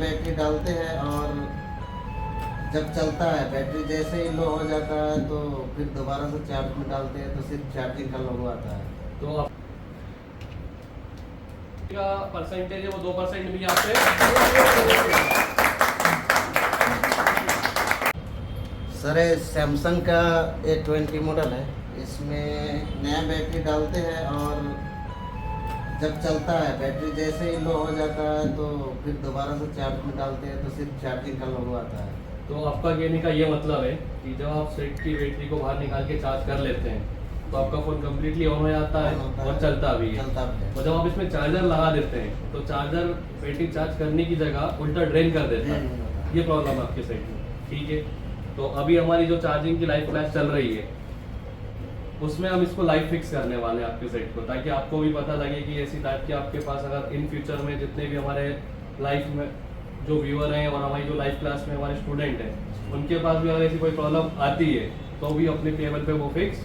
Battery डालते हैं और जब चलता है बैटरी जैसे ही लो हो जाता है तो फिर दोबारा से चार्ज में डालते हैं तो सिर्फ चार्जिंग का लोगो आता है। तो आप का परसेंटेज है वो 2% भी यहाँ पे। सर ये सैमसंग का A20 मॉडल है, इसमें नया बैटरी डालते हैं और जब चलता है बैटरी जैसे ही लो हो जाता है तो फिर दोबारा से चार्ज में डालते हैं तो सिर्फ चार्जिंग का लोगो आता है। तो आपका कहने का ये मतलब है कि जब आप सेट की बैटरी को बाहर निकाल के चार्ज कर लेते हैं तो आपका फ़ोन कम्प्लीटली ऑन हो जाता है और चलता भी है। और जब आप इसमें चार्जर लगा देते हैं तो चार्जर बैटरी चार्ज करने की जगह उल्टा ड्रेन कर देता है। ये प्रॉब्लम है आपके सेट में, ठीक है। तो अभी हमारी जो चार्जिंग की लाइफ फ्लैश चल रही है उसमें हम इसको लाइव फिक्स करने वाले हैं आपके सेट को, ताकि आपको भी पता लगे कि ऐसी टाइप की आपके पास अगर इन फ्यूचर में जितने भी हमारे लाइफ में जो व्यूअर हैं और हमारी जो लाइव क्लास में हमारे स्टूडेंट हैं उनके पास भी अगर ऐसी कोई प्रॉब्लम आती है तो भी अपने लेवल पे वो फिक्स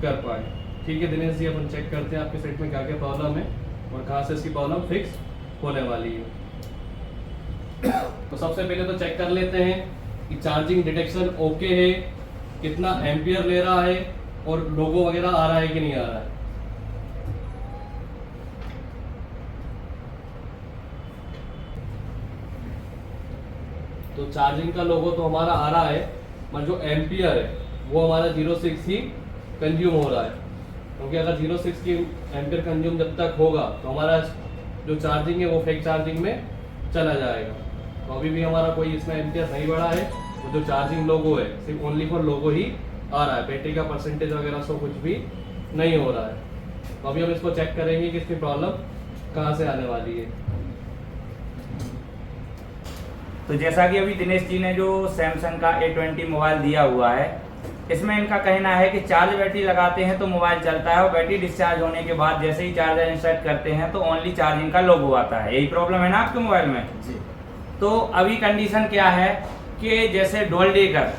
कर पाए। ठीक है दिनेश जी, अपन चेक करते हैं आपके सेट में क्या क्या प्रॉब्लम है और कहाँ से इसकी प्रॉब्लम फिक्स होने वाली है। तो सबसे पहले तो चेक कर लेते हैं कि चार्जिंग डिटेक्शन ओके है, कितना एम्पियर ले रहा है और लोगो वगैरह आ रहा है कि नहीं आ रहा है। तो चार्जिंग का लोगो तो हमारा आ रहा है, पर जो एम्पियर है वो हमारा 0.6 ही कंज्यूम हो रहा है, क्योंकि अगर 0.6 की एम्पियर कंज्यूम जब तक होगा तो हमारा जो चार्जिंग है वो फेक चार्जिंग में चला जाएगा। तो अभी भी हमारा कोई इसमें एम्पियर नहीं बढ़ा है, वो जो चार्जिंग लोगो है सिर्फ ओनली फॉर लोगो ही आ रहा है, बैटरी का परसेंटेज वगैरह सो कुछ भी नहीं हो रहा है। तो अभी हम इसको चेक करेंगे कि इसकी प्रॉब्लम कहाँ से आने वाली है। तो जैसा कि अभी दिनेश जी ने जो सैमसंग का A20 मोबाइल दिया हुआ है, इसमें इनका कहना है कि चार्ज बैटरी लगाते हैं तो मोबाइल चलता है और बैटरी डिस्चार्ज होने के बाद जैसे ही चार्जर इंस्टॉल करते हैं तो ओनली चार्जिंग का लोगो आता है। यही प्रॉब्लम है ना आपके मोबाइल में जी। तो अभी कंडीशन क्या है कि जैसे डोल डेकर,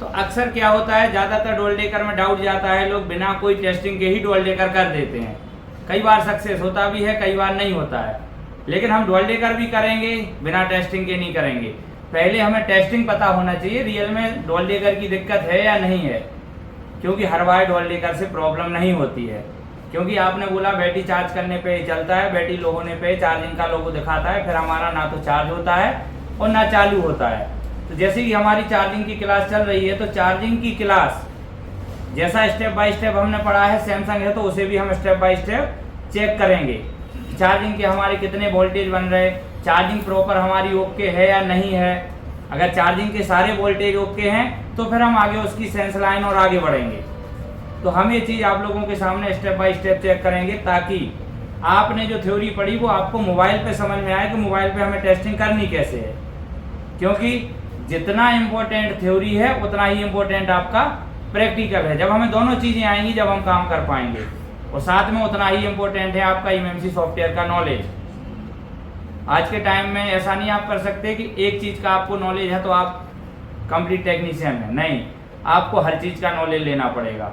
तो अक्सर क्या होता है ज़्यादातर डोल डेकर में डाउट जाता है, लोग बिना कोई टेस्टिंग के ही डोल डेकर कर देते हैं। कई बार सक्सेस होता भी है, कई बार नहीं होता है, लेकिन हम डोल डेकर भी करेंगे, बिना टेस्टिंग के नहीं करेंगे। पहले हमें टेस्टिंग पता होना चाहिए रियल में डोल डेकर की दिक्कत है या नहीं है, क्योंकि हर बार डोल डेकर से प्रॉब्लम नहीं होती है। क्योंकि आपने बोला बैटरी चार्ज करने पे ही चलता है, बैटरी लो होने पे चार्जिंग का लोगो दिखाता है, फिर हमारा ना तो चार्ज होता है और ना चालू होता है। तो जैसे कि हमारी चार्जिंग की क्लास चल रही है तो चार्जिंग की क्लास जैसा स्टेप बाय स्टेप हमने पढ़ा है, सैमसंग है तो उसे भी हम स्टेप बाय स्टेप चेक करेंगे। चार्जिंग के हमारे कितने वोल्टेज बन रहे, चार्जिंग प्रॉपर हमारी ओके है या नहीं है। अगर चार्जिंग के सारे वोल्टेज ओके हैं तो फिर हम आगे उसकी सेंस लाइन और आगे बढ़ेंगे। तो हम ये चीज़ आप लोगों के सामने स्टेप बाय स्टेप चेक करेंगे, ताकि आपने जो थ्योरी पढ़ी वो आपको मोबाइल पे समझ में आए कि मोबाइल पे हमें टेस्टिंग करनी कैसे है। क्योंकि जितना इम्पोर्टेंट थ्योरी है उतना ही इम्पोर्टेंट आपका प्रैक्टिकल है। जब हमें दोनों चीज़ें आएंगी जब हम काम कर पाएंगे, और साथ में उतना ही इम्पोर्टेंट है आपका एमएमसी सॉफ्टवेयर का नॉलेज। आज के टाइम में ऐसा नहीं आप कर सकते कि एक चीज़ का आपको नॉलेज है तो आप कंप्लीट टेक्नीशियन हैं, नहीं, आपको हर चीज़ का नॉलेज लेना पड़ेगा।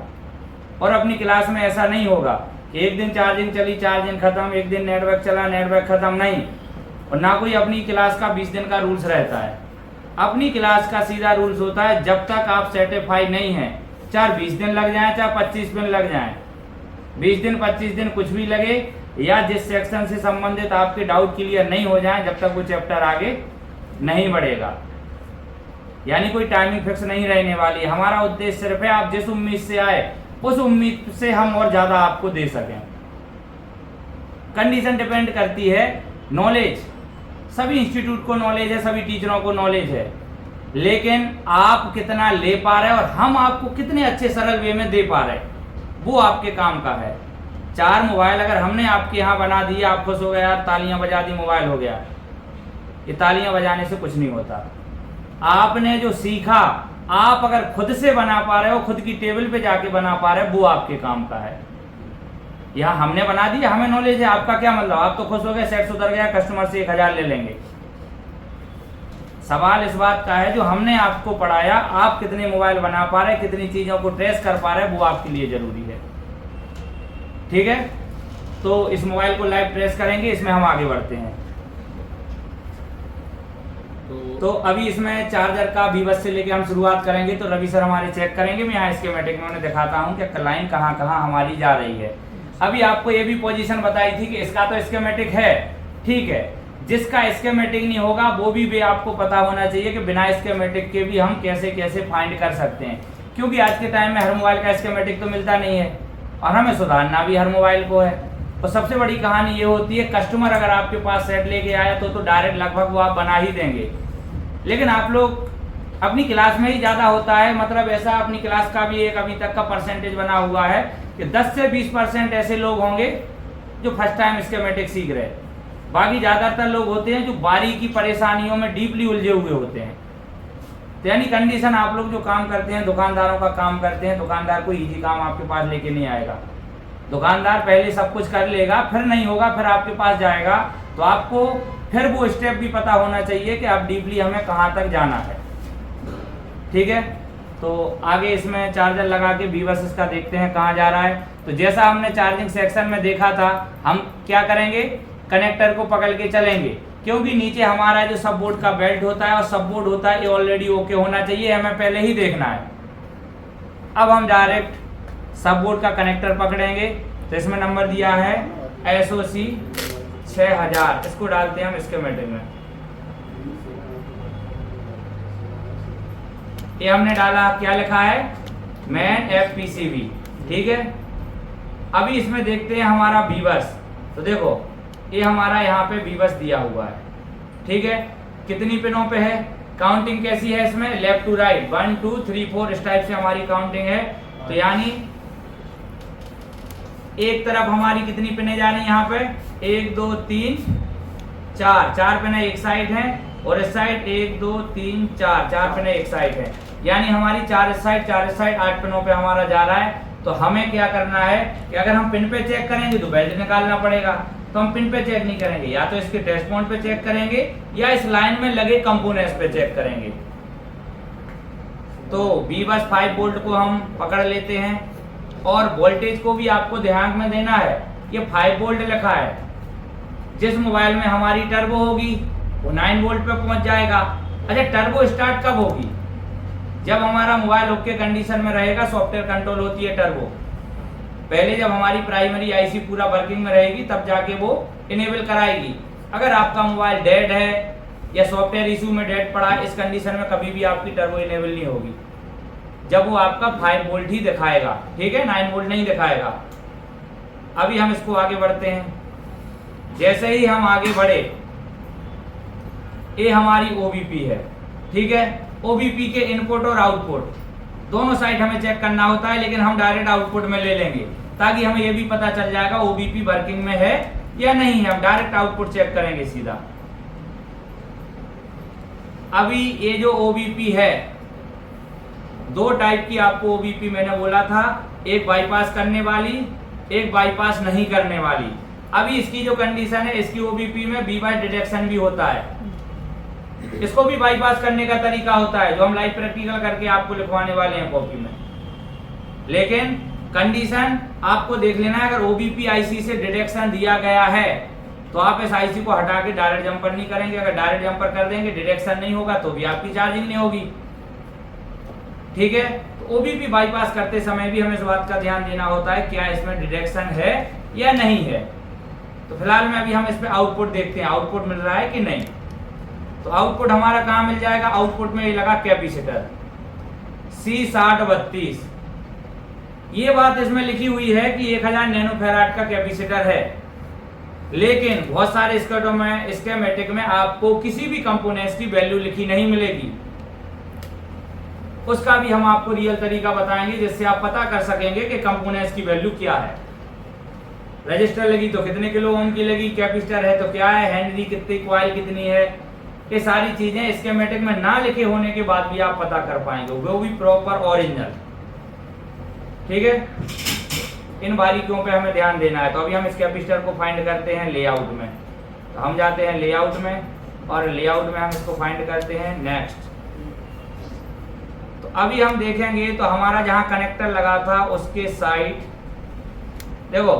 और अपनी क्लास में ऐसा नहीं होगा कि एक दिन चार्जिंग चली चार्जिंग खत्म, एक दिन नेटवर्क चला नेटवर्क खत्म, नहीं। और ना कोई अपनी क्लास का 20 दिन का रूल्स रहता है। अपनी क्लास का सीधा रूल्स होता है, जब तक आप सर्टिफाई नहीं हैं, चाहे 20 दिन लग जाए चाहे 25 दिन लग जाए, 20 दिन 25 दिन कुछ भी लगे, या जिस सेक्शन से संबंधित आपके डाउट क्लियर नहीं हो जाए, जब तक वो चैप्टर आगे नहीं बढ़ेगा। यानी कोई टाइमिंग फिक्स नहीं रहने वाली। हमारा उद्देश्य सिर्फ है आप जिस उम्मीद से आए उस उम्मीद से हम और ज़्यादा आपको दे सकें। कंडीशन डिपेंड करती है नॉलेज, सभी इंस्टीट्यूट को नॉलेज है, सभी टीचरों को नॉलेज है, लेकिन आप कितना ले पा रहे हैं और हम आपको कितने अच्छे सरल वे में दे पा रहे हैं, वो आपके काम का है। 4 मोबाइल अगर हमने आपके यहाँ बना दिए, आप खुश हो गए, यार तालियां बजा दी, मोबाइल हो गया। ये तालियां बजाने से कुछ नहीं होता। आपने जो सीखा, आप अगर खुद से बना पा रहे हो, खुद की टेबल पे जाके बना पा रहे हो, वो आपके काम का है। यहाँ हमने बना दिया, हमें नॉलेज है, आपका क्या मतलब, आप तो खुश हो गए, सेट सुधर गया, कस्टमर से 1000 ले लेंगे। सवाल इस बात का है जो हमने आपको पढ़ाया, आप कितने मोबाइल बना पा रहे, कितनी चीजों को ट्रेस कर पा रहे, वो आपके लिए जरूरी है। ठीक है, तो इस मोबाइल को लाइव ट्रेस करेंगे, इसमें हम आगे बढ़ते हैं। तो अभी इसमें चार्जर का बीबस से लेके हम शुरुआत करेंगे। तो रवि सर हमारे चेक करेंगे, मैं यहाँ स्कीमेटिक में उन्हें दिखाता हूँ कि लाइन कहाँ कहाँ हमारी जा रही है। अभी आपको ये भी पोजीशन बताई थी कि इसका तो स्कीमेटिक है, ठीक है, जिसका स्कीमेटिक नहीं होगा वो भी आपको पता होना चाहिए कि बिना स्कीमेटिक के भी हम कैसे कैसे फाइंड कर सकते हैं, क्योंकि आज के टाइम में हर मोबाइल का स्कीमेटिक तो मिलता नहीं है और हमें सुधारना भी हर मोबाइल को है। तो सबसे बड़ी कहानी ये होती है, कस्टमर अगर आपके पास सेट लेके आया तो डायरेक्ट लगभग वो आप बना ही देंगे, लेकिन आप लोग अपनी क्लास में ही ज़्यादा होता है, मतलब ऐसा अपनी क्लास का भी एक अभी तक का परसेंटेज बना हुआ है कि 10 से 20% ऐसे लोग होंगे जो फर्स्ट टाइम स्कीमेटिक सीख रहे हैं। बाकी ज़्यादातर लोग होते हैं जो बारीकी परेशानियों में डीपली उलझे हुए होते हैं। तो यानी कंडीशन, आप लोग जो काम करते हैं, दुकानदारों का काम करते हैं, दुकानदार कोई ईजी काम आपके पास लेके नहीं आएगा। दुकानदार पहले सब कुछ कर लेगा, फिर नहीं होगा, फिर आपके पास जाएगा। तो आपको फिर वो स्टेप भी पता होना चाहिए कि अब डीपली हमें कहाँ तक जाना है, ठीक है। तो आगे इसमें चार्जर लगा के बीबस इसका देखते हैं कहाँ जा रहा है। तो जैसा हमने चार्जिंग सेक्शन में देखा था, हम क्या करेंगे, कनेक्टर को पकड़ के चलेंगे, क्योंकि नीचे हमारा जो सब बोर्ड का बेल्ट होता है और सब बोर्ड होता है, ये ऑलरेडी ओके होना चाहिए, हमें पहले ही देखना है। अब हम डायरेक्ट सब बोर्ड का कनेक्टर पकड़ेंगे। तो इसमें नंबर दिया है SOC 6000, इसको डालते हैं हम स्कीमेटिक में। ये हमने डाला, क्या लिखा है, मैन FPCB, ठीक है। अभी इसमें देखते हैं हमारा बीबस। तो देखो ये हमारा यहाँ पे बीबस दिया हुआ है, ठीक है। कितनी पिनों पे है, काउंटिंग कैसी है इसमें, लेफ्ट टू राइट 1 2 3 4 इस टाइप से हमारी काउंटिंग है। तो यानी एक तरफ हमारी कितनी पिने जा रही है, यहाँ पे 1 2 3 4 पिने एक साइड है, और इस साइड 1 2 3 4 पिने एक साइड है। यानी हमारी 4 इस साइड 8 पिनों पे हमारा जा रहा है। तो हमें क्या करना है कि अगर हम पिन पे चेक करेंगे तो बेल्ट निकालना पड़ेगा, तो हम पिन पे चेक नहीं करेंगे, या तो इसके टेस्ट पॉइंट पे चेक करेंगे या इस लाइन में लगे कंपोनेंट्स पे चेक करेंगे। तो बीबस 5 वोल्ट को हम पकड़ लेते हैं, और वोल्टेज को भी आपको ध्यान में देना है। ये 5 वोल्ट लिखा है, जिस मोबाइल में हमारी टर्बो होगी वो 9 वोल्ट पे पहुंच जाएगा। अच्छा, टर्बो स्टार्ट कब होगी, जब हमारा मोबाइल ओके कंडीशन में रहेगा, सॉफ्टवेयर कंट्रोल होती है टर्बो। पहले जब हमारी प्राइमरी आईसी पूरा वर्किंग में रहेगी तब जाके वो इनेबल कराएगी। अगर आपका मोबाइल डेड है या सॉफ्टवेयर इशू में डेड पड़ा है, इस कंडीशन में कभी भी आपकी टर्बो इनेबल नहीं होगी, जब वो आपका 5 वोल्ट ही दिखाएगा, ठीक है, 9 वोल्ट नहीं दिखाएगा। अभी हम इसको आगे बढ़ते हैं। जैसे ही हम आगे बढ़े, ये हमारी OBP है, ठीक है। OBP के इनपुट और आउटपुट दोनों साइड हमें चेक करना होता है, लेकिन हम डायरेक्ट आउटपुट में ले लेंगे ताकि हमें ये भी पता चल जाएगा OBP वर्किंग में है या नहीं है। हम डायरेक्ट आउटपुट चेक करेंगे सीधा। अभी ये जो OBP है, 2 टाइप की आपको OBP मैंने बोला था, एक बाईपास करने वाली, एक बाईपास नहीं करने वाली। अभी इसकी जो कंडीशन है, इसकी OBP में बीबस डिटेक्शन भी होता है, इसको भी बाईपास करने का तरीका होता है, जो हम लाइव प्रैक्टिकल करके आपको लिखवाने वाले हैं कॉपी में। लेकिन कंडीशन आपको देख लेना है, अगर OBP IC से डिटेक्शन दिया गया है तो आप इस IC को हटा के डायरेक्ट जंपर नहीं करेंगे। अगर डायरेक्ट जंपर कर देंगे, डिटेक्शन नहीं होगा तो भी आपकी चार्जिंग नहीं होगी, ठीक है। तो OBP बाईपास करते समय भी हमें इस बात का ध्यान देना होता है, क्या इसमें डिटेक्शन है या नहीं है। तो फिलहाल में अभी हम इस पे आउटपुट देखते हैं, आउटपुट मिल रहा है कि नहीं। तो आउटपुट हमारा कहाँ मिल जाएगा, आउटपुट में ये लगा कैपेसिटर C6032। ये बात इसमें लिखी हुई है कि 1000 नैनोफैराड का कैपेसिटर है, लेकिन बहुत सारे स्कीमेटिक में आपको किसी भी कंपोनेंट्स की वैल्यू लिखी नहीं मिलेगी। उसका भी हम आपको रियल तरीका बताएंगे, जिससे आप पता कर सकेंगे कि कंपोनेंट्स की वैल्यू क्या है। रजिस्टर लगी तो कितने किलो ओम की लगी, कैपेसिटर है तो क्या है, हेनरी कितनी, कॉइल कितनी है, ये सारी चीजें स्कीमेटिक में ना लिखे होने के बाद भी आप पता कर पाएंगे, वो भी प्रॉपर ओरिजिनल, ठीक है। इन बारीकियों पे हमें ध्यान देना है। तो अभी हम इस कैपेसिटर को फाइंड करते हैं लेआउट में। तो हम जाते हैं लेआउट में, और लेआउट में हम इसको फाइंड करते हैं नेक्स्ट। तो अभी हम देखेंगे तो हमारा जहां कनेक्टर लगा था उसके साइड, देखो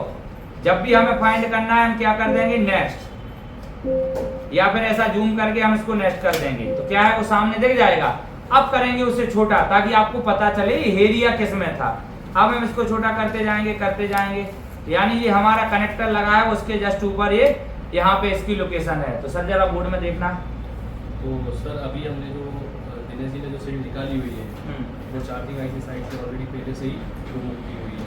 जब भी हमें फाइंड करना है हम क्या कर देंगे, नेक्स्ट। या फिर ऐसा जूम करके हम इसको नेक्स्ट कर देंगे तो क्या है वो सामने दिख जाएगा। अब करेंगे उसे छोटा ताकि आपको पता चले एरिया किस में था। अब हम इसको छोटा करते जाएंगे यानी ये हमारा कनेक्टर लगा है उसके जस्ट ऊपर ये यहाँ पे इसकी लोकेशन है। तो सर जरा बोर्ड में देखना। तो सर अभी हमने जो दिनेश जी ने जो सीट निकाली हुई है वो चार्जिंग आईसी साइड से ऑलरेडी पहले से ही रिमूव की हुई है।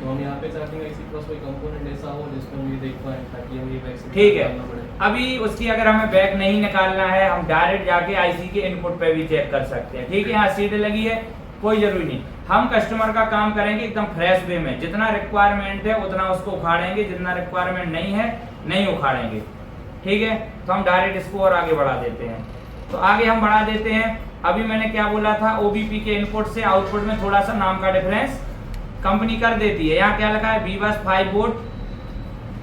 तो हम यहाँ पे चार्जिंग आईसी प्लस कोई कंपोनेंट ऐसा हो जिसमें हम ये देख पाए ताकि हम ये बैक से ठीक है। निकालना पड़े। अभी उसकी अगर हमें बैक नहीं निकालना है हम डायरेक्ट जाके आईसी के इनपुट पे भी चेक कर सकते हैं। ठीक है, यहाँ सीट लगी है कोई जरूरी नहीं। हम कस्टमर का काम करेंगे एकदम फ्रेश वे में, जितना रिक्वायरमेंट है उतना उसको उखाड़ेंगे, जितना रिक्वायरमेंट नहीं है नहीं उखाड़ेंगे। ठीक है, तो हम डायरेक्ट इसको और आगे बढ़ा देते हैं। तो आगे हम बढ़ा देते हैं। अभी मैंने क्या बोला था, ओबीपी के इनपुट से आउटपुट में थोड़ा सा नाम का डिफरेंस कंपनी कर देती है। यहाँ क्या लिखा है बीबस 5 वोल्ट,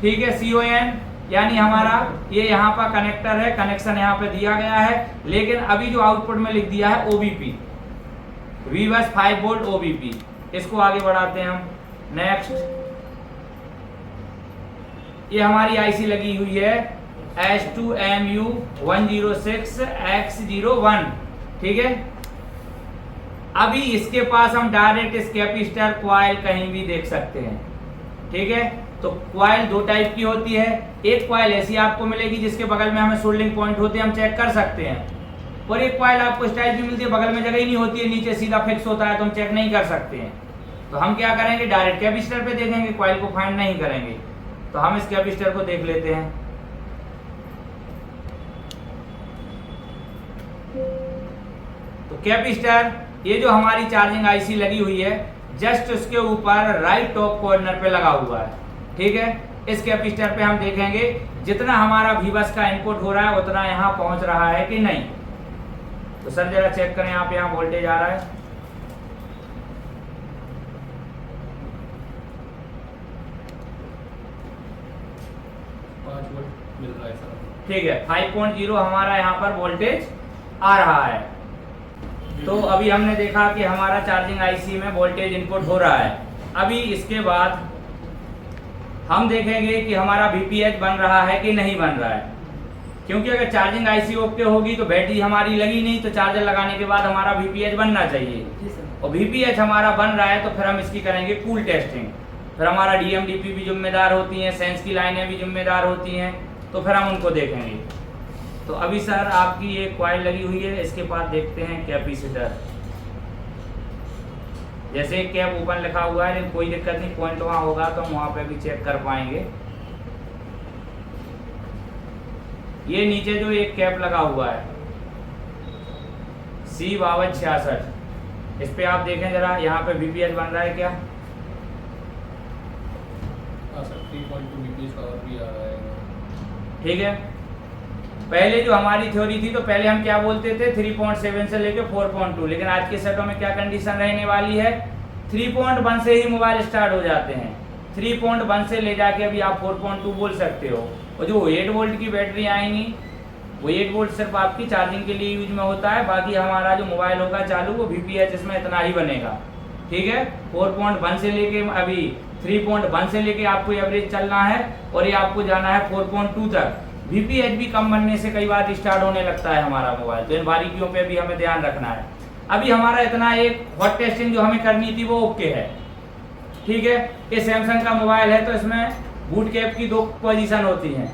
ठीक है, CON यानी हमारा ये यहाँ पर कनेक्टर है, कनेक्शन यहाँ पे दिया गया है। लेकिन अभी जो आउटपुट में लिख दिया है OBP, बीबस 5 वोल्ट OBP। इसको आगे बढ़ाते हैं हम। नेक्स्ट, ये हमारी आईसी लगी हुई है S2MU 106X01। ठीक है, अभी इसके पास हम डायरेक्ट इस कैपेसिटर कॉइल कहीं भी देख सकते हैं। ठीक है, तो कॉइल दो टाइप की होती है। एक कॉइल ऐसी आपको मिलेगी जिसके बगल में हमें सोल्डिंग पॉइंट होते हैं, हम चेक कर सकते हैं। और एक कॉइल आपको इस टाइप की मिलती है, बगल में जगह ही नहीं होती है, नीचे सीधा फिक्स होता है, तो हम चेक नहीं कर सकते हैं। तो हम क्या करेंगे, डायरेक्ट कैपेसिटर पे देखेंगे, कॉइल को फाइंड नहीं करेंगे। तो हम इस कैपेसिटर को देख लेते हैं। तो कैपेसिटर, ये जो हमारी चार्जिंग आईसी लगी हुई है जस्ट उसके ऊपर राइट टॉप कॉर्नर पे लगा हुआ है। ठीक है, इस कैपेसिटर पे हम देखेंगे जितना हमारा बीबस का इनपुट हो रहा है उतना यहाँ पहुंच रहा है कि नहीं। तो सर जरा चेक करें, आप यहाँ वोल्टेज आ रहा है, मिल रहा है सर। ठीक है, 5.0 हमारा यहाँ पर वोल्टेज आ रहा है। तो अभी हमने देखा कि हमारा चार्जिंग आईसी में वोल्टेज इनपुट हो रहा है। अभी इसके बाद हम देखेंगे कि हमारा VPH बन रहा है कि नहीं बन रहा है, क्योंकि अगर चार्जिंग आईसी ओके होगी तो बैटरी हमारी लगी नहीं, तो चार्जर लगाने के बाद हमारा VPH बनना चाहिए। और VPH हमारा बन रहा है तो फिर हम इसकी करेंगे कूल टेस्टिंग। फिर हमारा DMDP भी जिम्मेदार होती हैं, सेंस की लाइनें भी जिम्मेदार होती हैं, तो फिर हम उनको देखेंगे। तो अभी सर आपकी ये कॉइल लगी हुई है, इसके बाद देखते हैं कैपेसिटर। जैसे कैप ओपन लिखा हुआ है, लेकिन कोई दिक्कत नहीं, पॉइंट वहाँ होगा तो हम वहाँ पे भी चेक कर पाएंगे। ये नीचे जो एक कैप लगा हुआ है C5266, इस पे आप देखें जरा, यहाँ पे VPH बन रहा है क्या? सर 3.2 VPH पावर भी आ रहा है। ठीक है, पहले जो हमारी थ्योरी थी तो पहले हम क्या बोलते थे 3.7 से लेके 4.2, लेकिन आज के सेटों में क्या कंडीशन रहने वाली है, 3.1 से ही मोबाइल स्टार्ट हो जाते हैं। 3.1 से ले जाके अभी आप 4.2 बोल सकते हो। और जो 8 वोल्ट की बैटरी आएंगी वो 8 वोल्ट सिर्फ आपकी चार्जिंग के लिए यूज में होता है, बाकी हमारा जो मोबाइल होगा चालू वो VPH इसमें इतना ही बनेगा। ठीक है, 4.1 से लेके अभी 3.1 से लेके आपको एवरेज चलना है और ये आपको जाना है 4.2 तक। VPH भी कम बनने से कई बार स्टार्ट होने लगता है हमारा मोबाइल, तो इन बारीकियों पे भी हमें ध्यान रखना है। अभी हमारा इतना एक हॉट टेस्टिंग जो हमें करनी थी वो ओके है। ठीक है, ये सैमसंग का मोबाइल है तो इसमें बूट कैप की 2 पोजीशन होती हैं,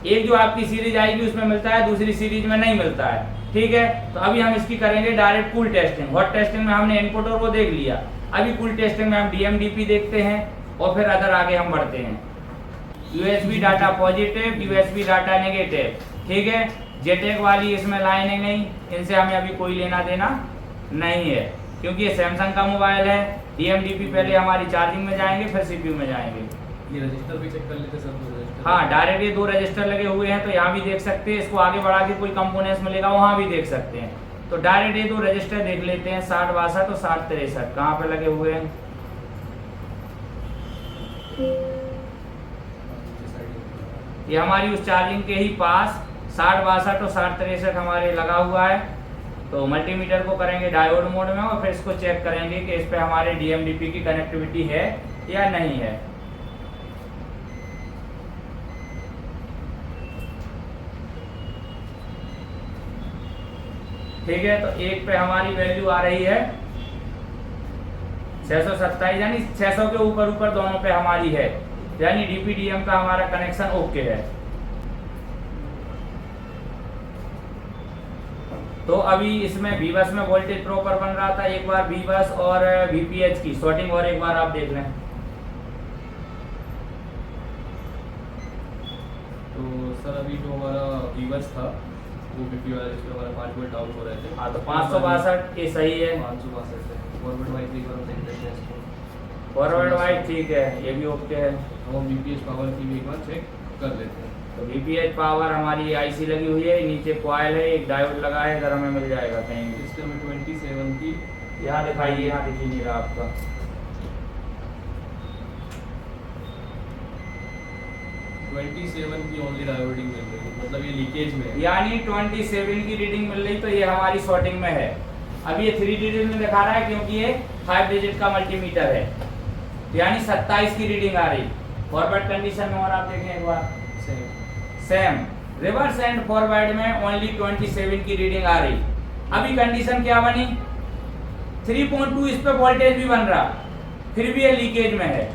एक जो आपकी सीरीज आएगी उसमें मिलता है, दूसरी सीरीज में नहीं मिलता है। ठीक है, तो अभी हम इसकी करेंगे direct cool testing. Hot testing में हमने इनपुट और वो देख लिया, अभी कूल टेस्टिंग में हम DMDP देखते हैं और फिर अदर आगे हम बढ़ते हैं। USB data positive, USB data negative. ठीक है, JTAG वाली इसमें लाइनें नहीं, इनसे हमें अभी कोई लेना देना नहीं है क्योंकि ये सैमसंग का मोबाइल है। DMDP पहले हमारी चार्जिंग में जाएंगे फिर CPU में जाएंगे। ये रजिस्टर भी चेक कर लेते सर, 2 रजिस्टर। हाँ, डायरेक्ट ये 2 रजिस्टर लगे हुए हैं तो यहाँ भी देख सकते हैं, इसको आगे बढ़ा के कोई कंपोनेंट्स मिलेगा वहाँ भी देख सकते हैं। तो डायरेक्ट ये 2 रजिस्टर देख लेते हैं, 6062 और 6063 कहाँ पे लगे हुए हैं। ये हमारी उस चार्जिंग के ही पास 6062 और 6063 हमारे लगा हुआ है। तो मल्टीमीटर को करेंगे डायोड मोड में और फिर इसको चेक करेंगे कि इस पे हमारे DMDP की कनेक्टिविटी है या नहीं है। ठीक है, तो एक पे हमारी वैल्यू आ रही है 627, यानी 600 के ऊपर ऊपर दोनों पे हमारी है, यानी डीपीडीएम का हमारा कनेक्शन ओके है। तो अभी इसमें वीबस में वोल्टेज प्रॉपर बन रहा था, एक बार वीबस और वीपीएच की सॉर्टिंग और एक बार आप देख लें। तो सर अभी जो हमारा वीवर्स था वो 50 वाला जिसमें हमारा 5 वोल्ट डाउन हो रहे थे। हाँ, तो 562 ये सही है, 562 है। फॉरवर्ड वाइज एक बार हम देख लेते हैं इसको। फॉरवर्ड वाइज ठीक है, ये भी ओके है। हम वीपीएच पावर की भी एक बार चेक कर लेते हैं। तो वीपीएच पावर हमारी आईसी लगी हुई है, नीचे कॉइल है, एक डायोड लगा है, इधर हमें मिल जाएगा कहीं भी। सिस्टम में 27 की यहाँ दिखाइए, यहाँ दिख ही नहीं रहा आपका। 27 की ओनली डायोडिंग मिल रही है, मतलब ये लीकेज में है। यानी 27 की रीडिंग मिल रही, तो ये हमारी सॉर्टिंग में है। अब ये 3 डिजिट में दिखा रहा है क्योंकि ये 5 डिजिट का मल्टीमीटर है, यानी 27 की रीडिंग आ रही। फॉरवर्ड कंडीशन में और आप देखें एक बार, सेम रिवर्स एंड फॉरवर्ड में ओनली 27 की रीडिंग आ रही। अभी कंडीशन क्या बनी, 3.2 इस पे वोल्टेज भी बन रहा, फिर भी ये लीकेज में है,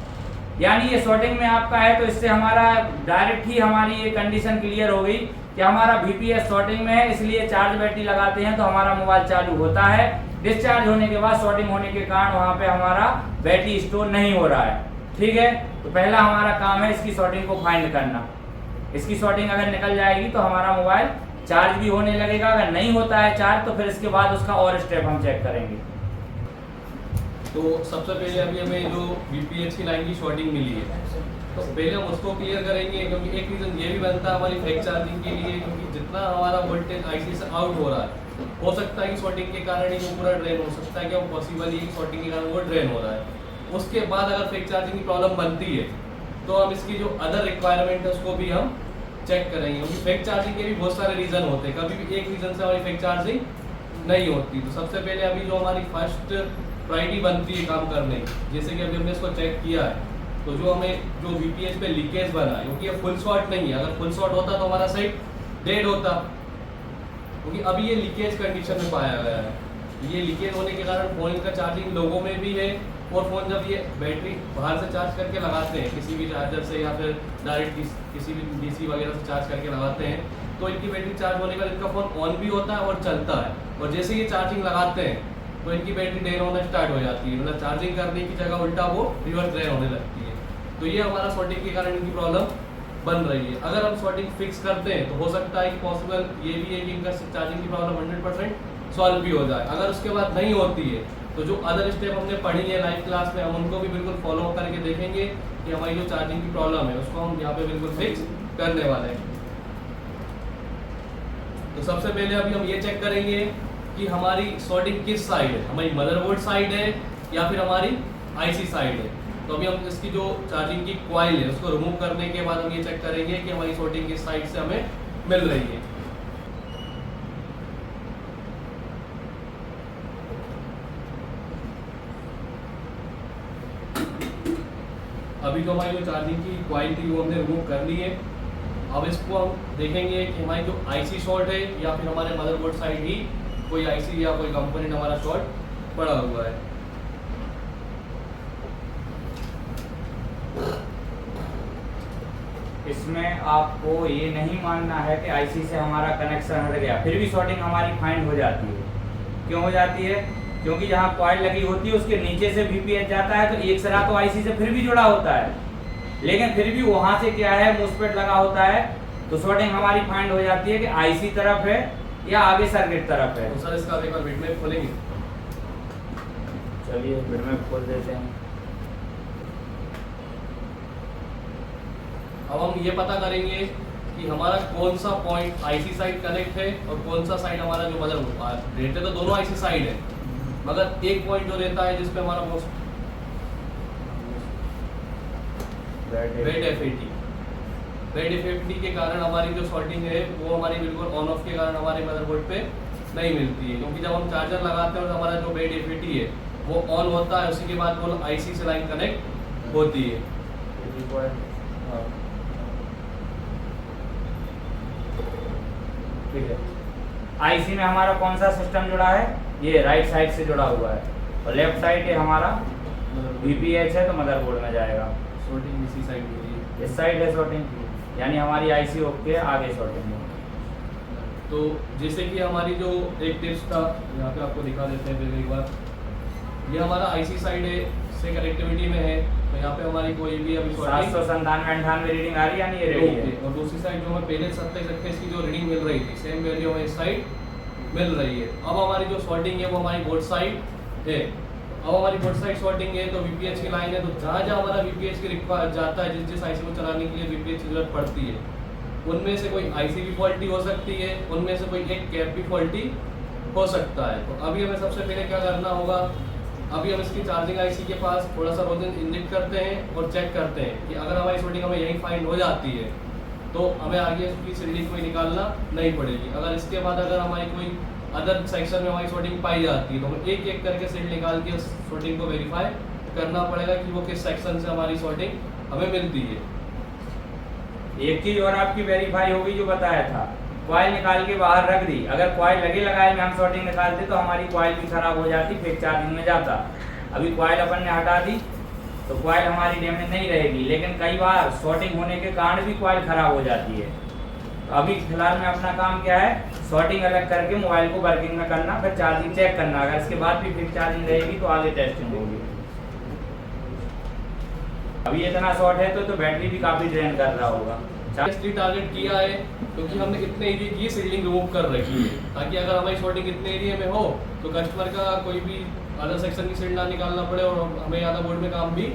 यानी ये सॉर्टिंग में आपका है। तो इससे हमारा डायरेक्ट ही हमारी ये कंडीशन क्लियर हो गई कि हमारा वीपीएस सॉर्टिंग में है, इसलिए चार्ज बैटरी लगाते हैं तो हमारा मोबाइल चालू होता है। डिस्चार्ज होने के बाद सॉर्टिंग होने के कारण वहाँ पे हमारा बैटरी स्टोर नहीं हो रहा है। ठीक है, तो पहला हमारा काम है इसकी सॉर्टिंग को फाइंड करना। इसकी सॉर्टिंग अगर निकल जाएगी तो हमारा मोबाइल चार्ज भी होने लगेगा। अगर नहीं होता है चार्ज तो फिर इसके बाद उसका और स्टेप हम चेक करेंगे। तो सबसे पहले अभी हमें जो वीपीएच की लाइन की शॉर्टिंग मिली है, तो पहले हम उसको क्लियर करेंगे, क्योंकि एक रीज़न ये भी बनता है हमारी फेक चार्जिंग के लिए, क्योंकि जितना हमारा वोल्टेज आईसी से आउट हो रहा है, हो सकता है कि शॉर्टिंग के कारण ही वो पूरा ड्रेन हो सकता है, कि वो पॉसिबल ही शॉर्टिंग के कारण वो ड्रेन हो रहा है। उसके बाद अगर फेक चार्जिंग की प्रॉब्लम बनती है तो हम इसकी जो अदर रिक्वायरमेंट है उसको भी हम चेक करेंगे, क्योंकि फेक चार्जिंग के भी बहुत सारे रीज़न होते हैं, कभी भी एक रीज़न से हमारी फेक चार्जिंग नहीं होती। तो सबसे पहले अभी जो हमारी फर्स्ट प्रायोरिटी बनती है काम करने की, जैसे कि अभी हमने इसको चेक किया है, तो जो हमें जो वीपीएच पे लीकेज बना है, क्योंकि ये फुल शॉर्ट नहीं है, अगर फुल शॉर्ट होता तो हमारा साइट डेड होता, क्योंकि अभी ये लीकेज कंडीशन में पाया गया है। ये लीकेज होने के कारण फ़ोन का चार्जिंग लोगों में भी है, और फ़ोन जब ये बैटरी बाहर से चार्ज करके लगाते हैं किसी भी चार्जर से या फिर डायरेक्ट किसी भी डीसी वगैरह से चार्ज करके लगाते हैं, तो इनकी बैटरी चार्ज होने के बाद इनका फ़ोन ऑन भी होता है और चलता है, और जैसे ये चार्जिंग लगाते हैं तो इनकी बैटरी ड्रेन होना स्टार्ट हो जाती है, मतलब चार्जिंग करने की जगह उल्टा वो रिवर्स ड्रेन होने लगती है। तो ये हमारा शॉर्टिंग के कारण इनकी प्रॉब्लम बन रही है। अगर हम शॉर्टिंग फिक्स करते हैं तो हो सकता है कि पॉसिबल ये भी है कि इनका चार्जिंग की प्रॉब्लम 100% सॉल्व भी हो जाए। अगर उसके बाद नहीं होती है तो जो अदर स्टेप हमने पढ़ी है लाइव क्लास में, हम उनको भी बिल्कुल फॉलो करके देखेंगे कि हमारी जो चार्जिंग की प्रॉब्लम है उसको हम यहाँ पे बिल्कुल फिक्स करने वाले हैं। तो सबसे पहले अभी हम ये चेक करेंगे कि हमारी शॉर्टिंग किस साइड है, हमारी मदरबोर्ड साइड है या फिर हमारी आईसी साइड है। तो अभी हम इसकी जो चार्जिंग की कॉइल है उसको रिमूव करने के बाद हम ये चेक करेंगे कि हमारी शॉर्टिंग किस साइड से हमें मिल रही है। अभी तो हमारी जो चार्जिंग की कॉइल थी वो हमने रिमूव कर ली है। अब इसको हम देखेंगे कि हमारी जो आईसी शॉर्ट है या फिर हमारे मदरबोर्ड साइड ही कोई आईसी या कोई कंपोनेंट हमारा शॉर्ट पड़ा हुआ है। इसमें आपको ये नहीं मानना है कि आईसी से हमारा कनेक्शन हट गया, फिर भी शॉर्टिंग हमारी फाइंड हो जाती है। क्यों हो जाती है? क्योंकि जहाँ कॉइल लगी होती है उसके नीचे से वीपीएच जाता है, तो एक सिरा तो आईसी से फिर भी जुड़ा होता है, लेकिन फिर भी वहाँ से क्या है मोस्फेट लगा होता है, तो शॉर्टिंग हमारी फाइंड हो जाती है कि आईसी तरफ है या आगे सर्किट तरफ है। तो सर इसका एक बार बिटमैप खोलेंगे। चलिए बिटमैप खोल देते हैं। अब हम ये पता करेंगे कि हमारा कौन सा पॉइंट आईसी साइड कनेक्ट है और कौन सा साइड हमारा जो मदरबोर्ड रहते तो दोनों आईसी साइड है, मगर एक पॉइंट जो रहता है जिसपे हमारा रेड एफ80 के कारण हमारी जो शॉर्टिंग है वो हमारी बिल्कुल ऑन ऑफ के कारण हमारे मदरबोर्ड पे नहीं मिलती है, क्योंकि जब हम चार्जर लगाते हैं तो हमारा जो रेड एफ80 है वो ऑन होता है, उसी के बाद वो आईसी से लाइन कनेक्ट होती है। ठीक है, आईसी में हमारा कौन सा सिस्टम जुड़ा है, ये राइट साइड से जुड़ा हुआ है, और लेफ्ट साइड ये हमारा VPH है, तो मदरबोर्ड में जाएगा। सॉर्टिंग इसी साइड में है। इस साइड है शॉर्टिंग, यानी हमारी आईसी ओके आगे शॉर्टिंग है। तो जैसे कि हमारी जो एक टिप्स था, यहाँ पे आपको दिखा देते हैं फिर एक बार। ये हमारा आईसी साइड है से कनेक्टिविटी में है, तो यहाँ पे हमारी कोई भी अभी 797-98 रीडिंग आ रही है, यानी ये रेडी है। और दूसरी साइड जो हमें पहले 27-28 की जो रीडिंग मिल रही थी, सेम वैल्यू हमें इस साइड मिल रही है। अब हमारी जो सॉर्टिंग है वो हमारी बोर्ड साइड है। अब हमारी बोर्ड साइड सॉर्टिंग है तो VPH की लाइन है, तो जहाँ जहाँ हमारा VPH की रिक्वायर जाता है, जिस आईसी को चलाने के लिए VPH की जरूरत पड़ती है, उनमें से कोई आईसी भी फॉल्टी हो सकती है, उनमें से कोई एक कैप भी फॉल्टी हो सकता है। तो अभी हमें सबसे पहले क्या करना होगा, अभी हम इसकी चार्जिंग आईसी के पास थोड़ा सा रोजन इंजेक्ट करते हैं और चेक करते हैं कि अगर हमारी सॉर्टिंग हमें यहीं फाइंड हो जाती है तो हमें आगे इसकी रीडिंग कोई निकालना नहीं पड़ेगी। अगर इसके बाद अगर हमारी कोई अदर सेक्शन में हमारी सॉर्टिंग पाई जाती है तो हमें एक एक करके सेट निकाल के उस सॉर्टिंग को वेरीफाई करना पड़ेगा कि वो किस सेक्शन से हमारी सॉर्टिंग हमें मिलती है। एक चीज और आपकी वेरीफाई होगी, जो बताया था, कॉइल निकाल के बाहर रख दी, अगर कॉइल लगे लगाए में हम सॉर्टिंग निकालते तो हमारी कॉइल भी खराब हो जाती, फिर चार्जिंग में जाता। अभी कॉइल अपन ने हटा दी तो कॉइल हमारी डैमेज नहीं रहेगी, लेकिन कई बार सॉर्टिंग होने के कारण भी कॉइल खराब हो जाती है। तो अभी फिलहाल में अपना काम क्या है, सॉर्टिंग अलग करके मोबाइल को वर्किंग में करना, फिर चार्जिंग चेक करना, अगर इसके बाद भी फिर चार्जिंग रहेगी तो आगे टेस्टिंग होगी। अभी इतना शॉर्ट है तो बैटरी भी काफी ड्रेन कर रहा होगा। इसलिए टारगेट किया है क्योंकि हमने इतने एरिया की सीलिंग रिमूव कर रखी है, ताकि अगर हमारी सॉर्टिंग इतने एरिया में हो तो कस्टमर का कोई भी अदर सेक्शन की सील ना निकालना पड़े और हमें ज़्यादा बोर्ड में काम भी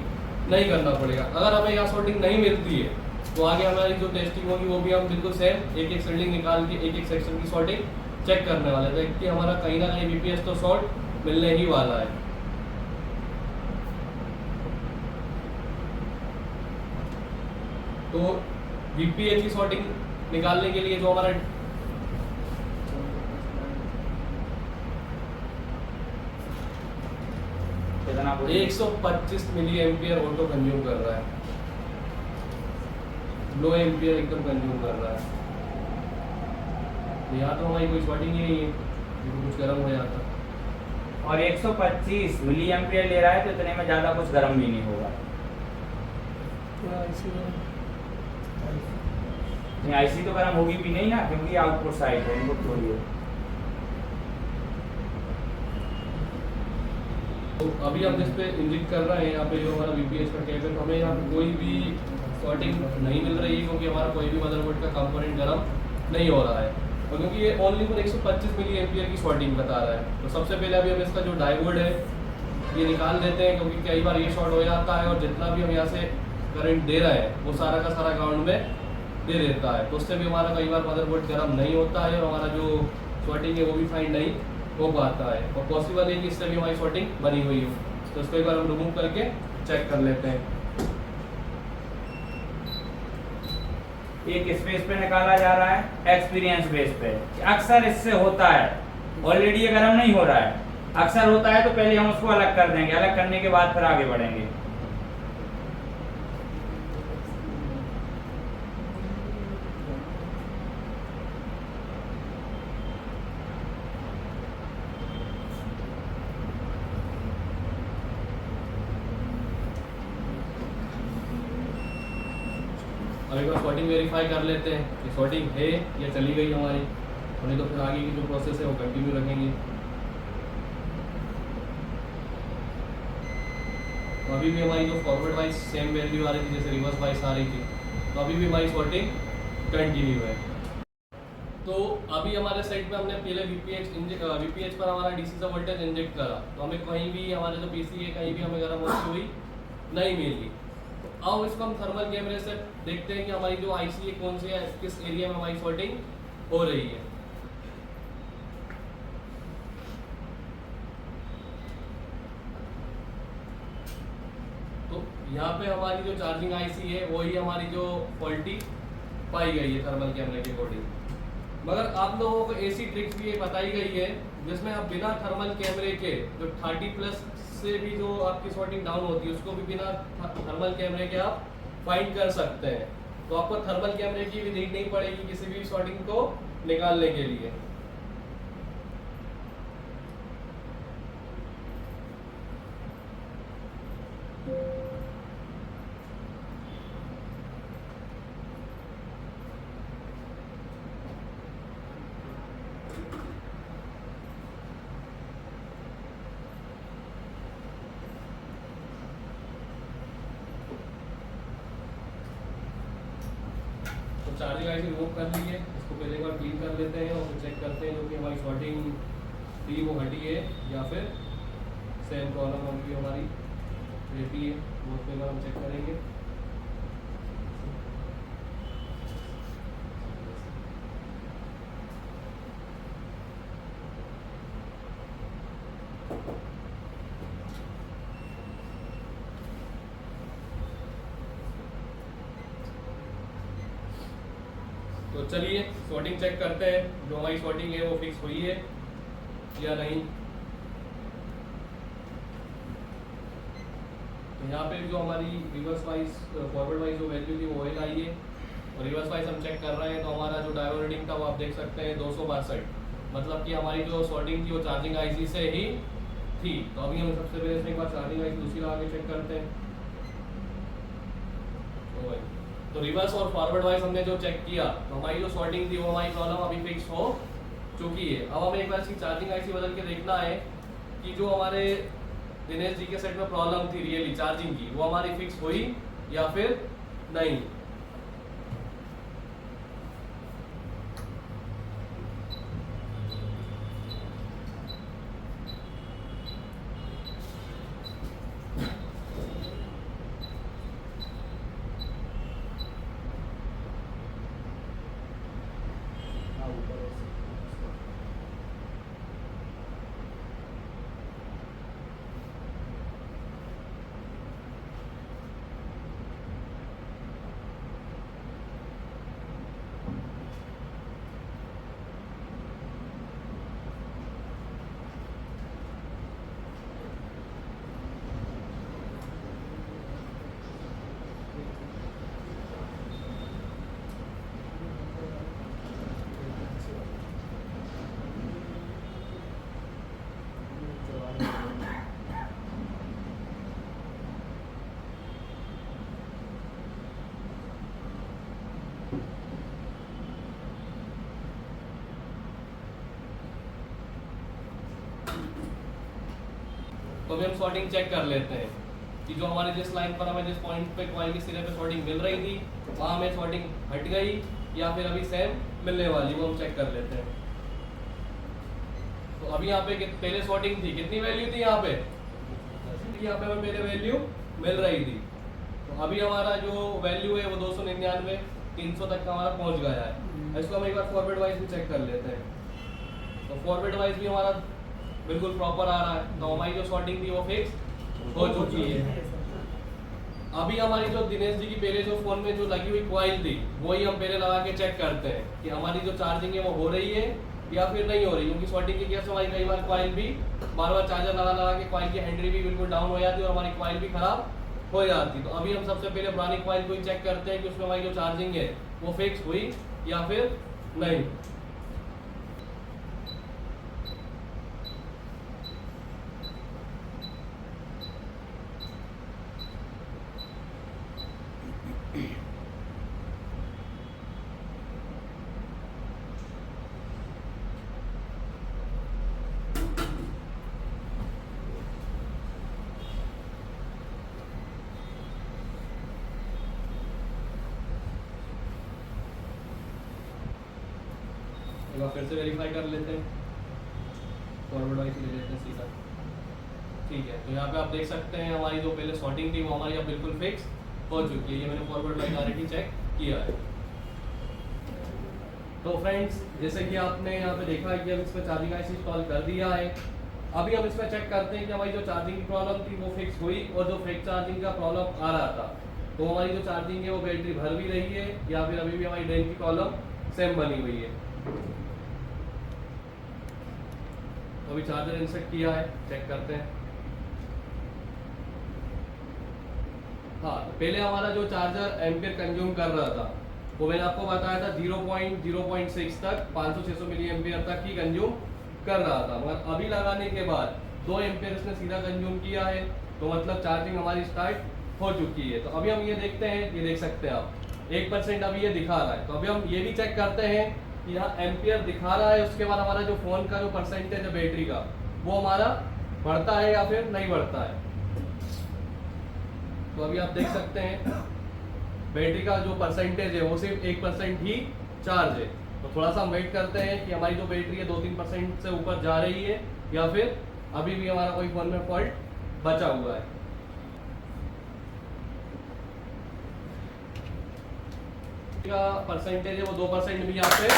नहीं करना पड़ेगा। अगर हमें यहाँ सॉर्टिंग नहीं मिलती है तो आगे हमारी जो टेस्टिंग होगी वो भी हम बिल्कुल सेम एक एक सीलिंग निकाल के एक एक सेक्शन की सॉर्टिंग चेक करने वाले थे कि हमारा कहीं ना कहीं VPH तो शॉर्ट मिलने ही वाला है। तो VPH की सॉर्टिंग निकालने के लिए जो हमारा 125 मिली एम्पियर ऑटो कंज्यूम कर रहा है, लो एम्पियर एकदम कंज्यूम कर रहा है। यहाँ तो हमारी कोई सॉर्टिंग ही नहीं है, कुछ गर्म हो जाता। और 125 मिली एम्पियर ले रहा है तो इतने में ज़्यादा कुछ गर्म भी नहीं होगा। आईसी तो गर्म होगी भी नहीं ना, क्योंकि आउटपुट साइड है, इनपुट थोड़ी है। तो अभी हम जिस पे इंजेक्ट कर रहे हैं यहाँ पे जो हमारा VPH का केबल, हमें यहाँ पे कोई भी सॉर्टिंग नहीं मिल रही है क्योंकि हमारा कोई भी मदरबोर्ड का कंपोनेंट गर्म नहीं हो रहा है, और क्योंकि ये ओनली फॉर 125 मिली एम्पियर की सॉर्टिंग बता रहा है। तो सबसे पहले अभी हम इसका जो डायोड है ये निकाल देते हैं, क्योंकि कई बार ये शॉर्ट हो जाता है और जितना भी हम यहाँ से करंट दे रहे हैं वो सारा का सारा ग्राउंड में दे देता है, तो उससे भी हमारा कई बार मदरबोर्ड गर्म नहीं होता है और हमारा जो सॉर्टिंग है वो भी फाइंड नहीं हो पाता है। और पॉसिबल है कि इससे भी हमारी सॉर्टिंग बनी हुई हो, तो इसको एक बार हम रिमूव करके चेक कर लेते हैं। एक स्पेस पे निकाला जा रहा है, एक्सपीरियंस बेस पे। अक्सर इससे होता है, ऑलरेडी ये गर्म नहीं हो रहा है, अक्सर होता है तो पहले हम उसको अलग कर देंगे, अलग करने के बाद फिर आगे बढ़ेंगे। अब एक बार सॉर्टिंग वेरीफाई कर लेते हैं कि सॉर्टिंग है या चली गई हमारी, नहीं तो फिर आगे की जो प्रोसेस है वो कंटिन्यू रखेंगे। तो अभी भी हमारी जो फॉरवर्ड वाइज सेम वैल्यू आ रही थी जैसे रिवर्स वाइज आ रही थी, तो अभी भी हमारी सॉर्टिंग कंटिन्यू है। तो अभी हमारे साइड पे हमने पहले VPH पर हमारा DC से वोल्टेज इंजेक्ट करा, तो हमें कहीं भी हमारे जो PC है कहीं भी हमें गर्म होती हुई नहीं मिली। अब इसको हम थर्मल कैमरे से देखते हैं कि हमारी जो आईसी है कौन सी है, किस एरिया में हमारी सॉर्टिंग हो रही है। तो यहाँ पे हमारी जो चार्जिंग आईसी है वही हमारी जो फॉल्टी पाई गई है थर्मल कैमरे के अकॉर्डिंग। मगर आप लोगों को ऐसी ट्रिक्स भी बताई गई है जिसमें आप बिना थर्मल कैमरे के जो 30+ से भी जो आपकी सॉर्टिंग डाउन होती है उसको भी बिना थर्मल कैमरे के आप फाइंड कर सकते हैं। तो आपको थर्मल कैमरे की भी नीड नहीं पड़ेगी किसी भी सॉर्टिंग को निकालने के लिए। चार्जिंग आईसी रिमूव कर ली है, इसको पहले एक बार क्लीन कर लेते हैं और फिर चेक करते हैं जो कि हमारी शॉर्टिंग थी वो हटी है या फिर सेम प्रॉब्लम होगी हमारी रहती है, वो एक बार हम चेक करेंगे। तो चलिए शॉर्टिंग चेक करते हैं, जो हमारी शॉर्टिंग है वो फिक्स हुई है या नहीं। तो यहाँ पे जो हमारी रिवर्स वाइज फॉरवर्ड वाइज जो वैल्यू थी वो ऑयल आई है और रिवर्स वाइज हम चेक कर रहे हैं। तो हमारा जो डायोड रीडिंग था वो आप देख सकते हैं 262, मतलब कि हमारी जो शॉर्टिंग थी वो चार्जिंग आईसी से ही थी। तो अभी हम सबसे पहले इसमें एक बार चार्जिंग आईसी दूसरी लगा के चेक करते हैं। तो रिवर्स और फॉरवर्ड वाइज हमने जो चेक किया तो हमारी जो शॉर्टिंग थी वो हमारी प्रॉब्लम अभी फिक्स हो चुकी है। अब हमें एक बार इसकी चार्जिंग आईसी बदल के देखना है कि जो हमारे दिनेश जी के सेट में प्रॉब्लम थी रियली चार्जिंग की, वो हमारी फिक्स हुई या फिर नहीं। तो अभी हम शॉर्टिंग चेक कर लेते हैं कि जो हमारे जिस लाइन पर हमें जिस पॉइंट पे कॉइल के सिरे पे शॉर्टिंग मिल रही थी वहाँ हमें शॉर्टिंग हट गई या फिर अभी सेम मिलने वाली, वो हम चेक कर लेते हैं। तो अभी यहाँ पे पहले शॉर्टिंग थी, कितनी वैल्यू थी यहाँ पे? यहाँ पे हमें पहले वैल्यू मिल रही थी। तो अभी हमारा जो वैल्यू है वो 299 300 तक का हमारा पहुँच गया है। इसको हम एक बार फॉरवर्ड वाइज भी चेक कर लेते हैं। तो फॉरवर्ड वाइज भी हमारा बिल्कुल प्रॉपर आ रहा है। तो हमारी जो शॉर्टिंग थी वो फिक्स हो चुकी है। अभी हमारी जो दिनेश जी की पहले जो फोन में जो लगी हुई कॉइल थी वही हम पहले लगा के चेक करते हैं कि हमारी जो चार्जिंग है वो हो रही है या फिर नहीं हो रही, क्योंकि शॉर्टिंग की केस में हमारी कई बार कॉइल भी बार बार चार्जर लगा लगा के कॉइल की हैंडरी भी बिल्कुल डाउन हो जाती है और हमारी कॉइल भी खराब हो जाती। तो अभी हम सबसे पहले पुरानी कॉइल को ही चेक करते हैं कि उसमें हमारी जो चार्जिंग है वो फिक्स हुई या फिर नहीं। एक बार फिर से वेरीफाई कर लेते हैं, फॉरवर्ड वाइज ले लेते हैं सीधा। ठीक है, तो यहाँ पे आप देख सकते हैं हमारी जो पहले शॉर्टिंग थी वो हमारी अब बिल्कुल फिक्स हो चुकी है। ये मैंने फॉरवर्ड वाइज ऑलरेडी चेक किया है। तो फ्रेंड्स, जैसे कि आपने यहाँ पे देखा है कि हम इसमें चार्जिंग आईसी इंस्टॉल कर दिया है। अभी हम इसमें चेक करते हैं कि हमारी जो चार्जिंग की प्रॉब्लम थी वो फिक्स हुई और जो फेक चार्जिंग का प्रॉब्लम आ रहा था तो हमारी जो चार्जिंग है वो बैटरी भर भी रही है या फिर अभी भी हमारी ड्रेन की प्रॉब्लम सेम बनी हुई है। तो अभी चार्जर इंसर्ट किया है, चेक करते हैं। हाँ, पहले हमारा जो चार्जर एम्पियर कंज्यूम कर रहा था वो मैंने आपको बताया था 0.06 तक 500-600 मिली एम्पियर तक ही कंज्यूम कर रहा था, मगर अभी लगाने के बाद 2 एम्पियर इसने सीधा कंज्यूम किया है। तो मतलब चार्जिंग हमारी स्टार्ट हो चुकी है। तो अभी हम ये देखते हैं, ये देख सकते हैं आप 1% अभी ये दिखा रहा है। तो अभी हम ये भी चेक करते हैं कि यहाँ एम्पियर दिखा रहा है, उसके बाद हमारा जो फोन का जो परसेंटेज है बैटरी का वो हमारा बढ़ता है या फिर नहीं बढ़ता है। तो अभी आप देख सकते हैं बैटरी का जो परसेंटेज है वो सिर्फ 1% ही चार्ज है। तो थोड़ा सा हम वेट करते हैं कि हमारी जो बैटरी है 2-3% से ऊपर जा रही है या फिर अभी भी हमारा कोई फोन में फॉल्ट बचा हुआ है। का परसेंटेज है वो 2% भी यहाँ पे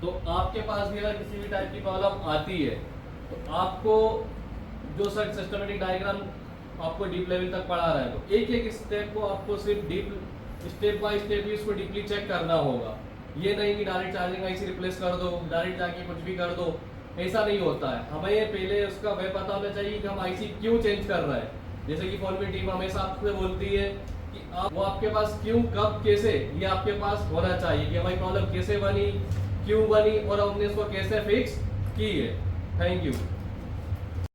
तो आपके पास भी अगर किसी भी टाइप की प्रॉब्लम आती है तो आपको जो सर सिस्टमेटिक डायग्राम आपको डीप लेवल तक पढ़ा रहा है तो एक एक स्टेप को आपको सिर्फ डीप स्टेप बाय स्टेप ही उसको डीपली चेक करना होगा। ये नहीं कि डायरेक्ट चार्जिंग आईसी रिप्लेस कर दो, डायरेक्ट जाके कुछ भी कर दो, ऐसा नहीं होता है। हमें पहले उसका वह पता होना चाहिए कि हम आईसी क्यों चेंज कर रहे हैं। जैसे कि फोन की टीम हमेशा आपसे बोलती है कि वो आपके पास क्यों, कब, कैसे, ये आपके पास होना चाहिए कि हमारी प्रॉब्लम कैसे बनी, क्यों बनी और हमने इसको कैसे फिक्स की है। Thank you.